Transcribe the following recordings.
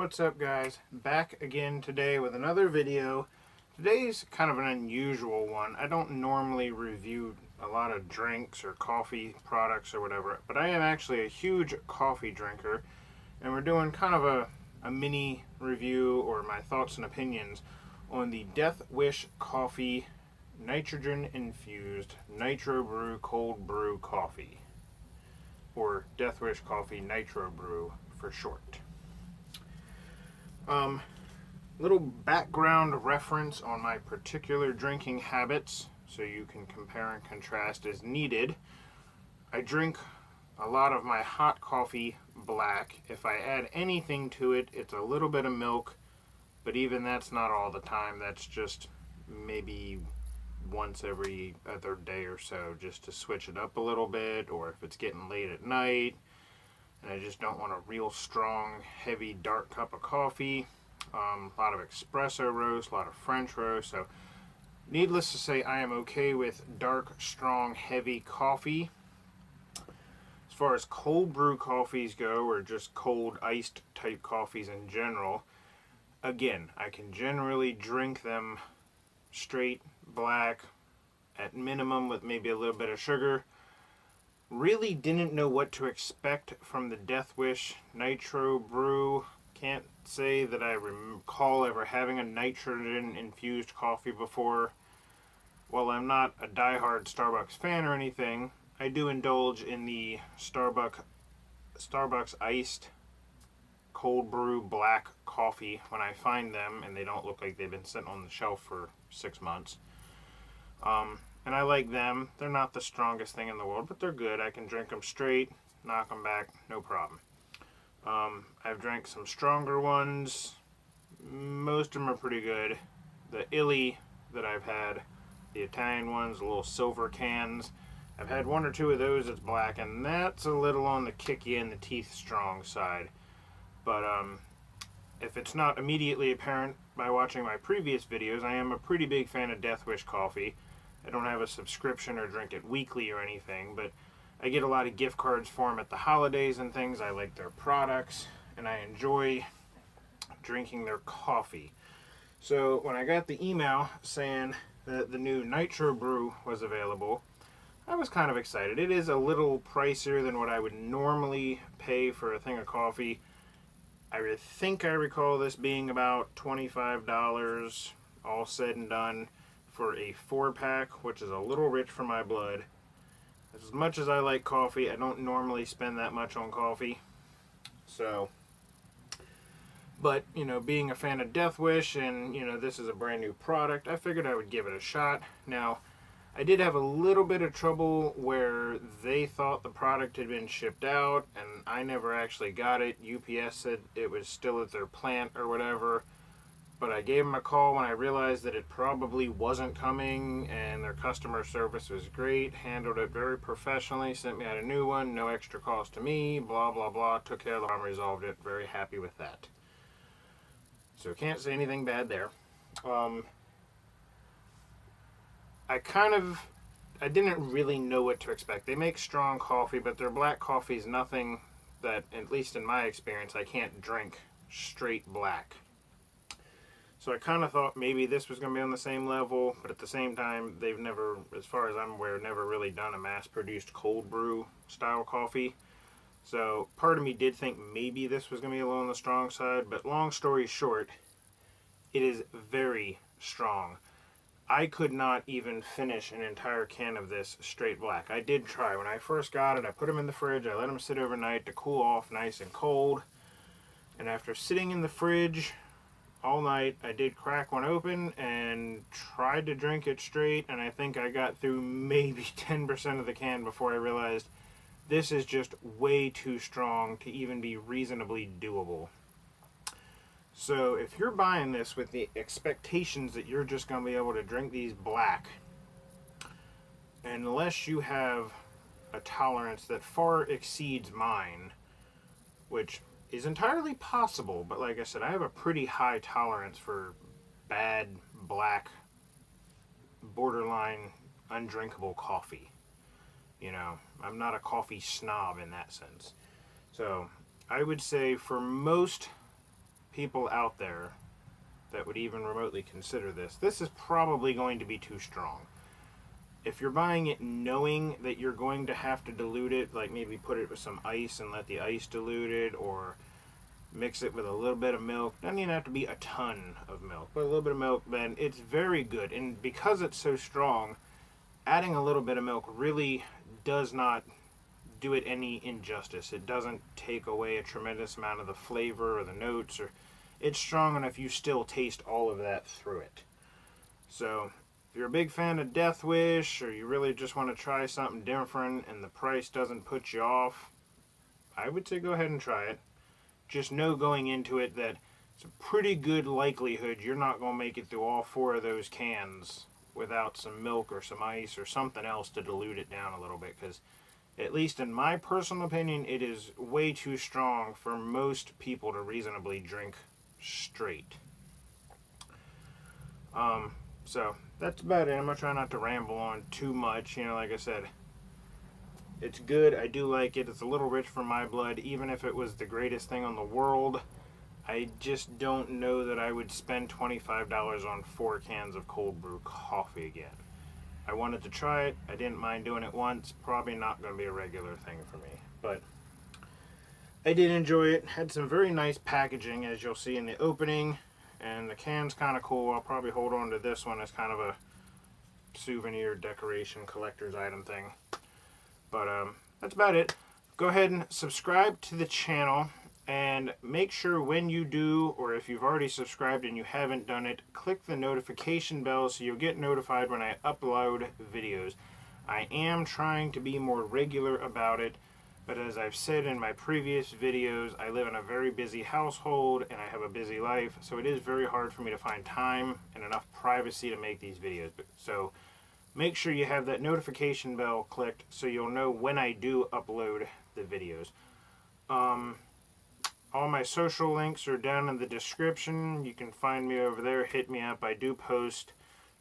What's up, guys? Back again today with another video. Today's kind of an unusual one. I don't normally review a lot of drinks or coffee products or whatever, but I am actually a huge coffee drinker, and we're doing kind of a mini review or my thoughts and opinions on the Death Wish Coffee nitrogen infused nitro brew cold brew coffee, or Death Wish Coffee Nitro Brew for short. Little background reference on my particular drinking habits so you can compare and contrast as needed. I drink a lot of my hot coffee black. If I add anything to it, it's a little bit of milk, but even that's not all the time. That's just maybe once every other day or so, just to switch it up a little bit, or if it's getting late at night and I just don't want a real strong, heavy, dark cup of coffee. A lot of espresso roast, a lot of French roast. So needless to say, I am okay with dark, strong, heavy coffee. As far as cold brew coffees go, or just cold iced type coffees in general, again, I can generally drink them straight black, at minimum with maybe a little bit of sugar. Really didn't know what to expect from the Death Wish Nitro Brew. Can't say that I recall ever having a nitrogen infused coffee before. While I'm not a diehard Starbucks fan or anything, I do indulge in the Starbucks iced cold brew black coffee when I find them and they don't look like they've been sitting on the shelf for 6 months. And I like them. They're not the strongest thing in the world, but they're good. I can drink them straight, knock them back, no problem. I've drank some stronger ones. Most of them are pretty good. The Illy that I've had, the Italian ones, the little silver cans, I've had one or two of those that's black, and that's a little on the kick you in the teeth strong side. But if it's not immediately apparent by watching my previous videos, I am a pretty big fan of Death Wish coffee. I don't have a subscription or drink it weekly or anything, but I get a lot of gift cards for them at the holidays and things. I like their products, and I enjoy drinking their coffee. So when I got the email saying that the new Nitro Brew was available, I was kind of excited. It is a little pricier than what I would normally pay for a thing of coffee. I think I recall this being about $25, all said and done, for a 4-pack, which is a little rich for my blood. As much as I like coffee, I don't normally spend that much on coffee. So, but, you know, being a fan of Death Wish and, you know, this is a brand new product, I figured I would give it a shot. Now, I did have a little bit of trouble where they thought the product had been shipped out and I never actually got it. UPS said it was still at their plant or whatever. But I gave them a call when I realized that it probably wasn't coming, and their customer service was great, handled it very professionally, sent me out a new one, no extra cost to me, blah, blah, blah, took care of the problem, resolved it, very happy with that. So can't say anything bad there. I didn't really know what to expect. They make strong coffee, but their black coffee is nothing that, at least in my experience, I can't drink straight black. So I kind of thought maybe this was going to be on the same level, but at the same time, they've never, as far as I'm aware, never really done a mass-produced cold brew style coffee. So part of me did think maybe this was going to be a little on the strong side, but long story short, it is very strong. I could not even finish an entire can of this straight black. I did try. When I first got it, I put them in the fridge. I let them sit overnight to cool off nice and cold. And after sitting in the fridge all night, I did crack one open and tried to drink it straight, and I think I got through maybe 10% of the can before I realized this is just way too strong to even be reasonably doable. So if you're buying this with the expectations that you're just going to be able to drink these black, unless you have a tolerance that far exceeds mine, which is entirely possible, but like I said, I have a pretty high tolerance for bad, black, borderline, undrinkable coffee. You know, I'm not a coffee snob in that sense. So, I would say for most people out there that would even remotely consider this, this is probably going to be too strong. If you're buying it knowing that you're going to have to dilute it, like maybe put it with some ice and let the ice dilute it, or mix it with a little bit of milk, doesn't even have to be a ton of milk, but a little bit of milk, then it's very good. And because it's so strong, adding a little bit of milk really does not do it any injustice. It doesn't take away a tremendous amount of the flavor or the notes, or it's strong enough you still taste all of that through it. So if you're a big fan of Death Wish, or you really just want to try something different and the price doesn't put you off, I would say go ahead and try it. Just know going into it that it's a pretty good likelihood you're not going to make it through all 4 of those cans without some milk or some ice or something else to dilute it down a little bit, because at least in my personal opinion, it is way too strong for most people to reasonably drink straight. So that's about it. I'm going to try not to ramble on too much. You know, like I said, it's good. I do like it. It's a little rich for my blood. Even if it was the greatest thing on the world, I just don't know that I would spend $25 on 4 cans of cold brew coffee again. I wanted to try it. I didn't mind doing it once. Probably not going to be a regular thing for me. But I did enjoy it. Had some very nice packaging, as you'll see in the opening. And the can's kind of cool. I'll probably hold on to this one as kind of a souvenir decoration collector's item thing. But that's about it. Go ahead and subscribe to the channel. And make sure when you do, or if you've already subscribed and you haven't done it, click the notification bell so you'll get notified when I upload videos. I am trying to be more regular about it, but as I've said in my previous videos, I live in a very busy household and I have a busy life, so it is very hard for me to find time and enough privacy to make these videos. So make sure you have that notification bell clicked so you'll know when I do upload the videos. All my social links are down in the description. You can find me over there. Hit me up. I do post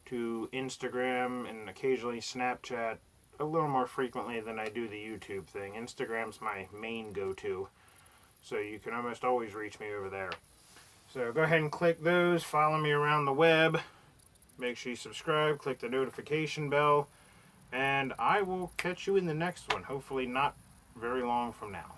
to Instagram and occasionally Snapchat a little more frequently than I do the YouTube thing. Instagram's my main go-to, so you can almost always reach me over there. So go ahead and click those. Follow me around the web. Make sure you subscribe. Click the notification bell. And I will catch you in the next one. Hopefully not very long from now.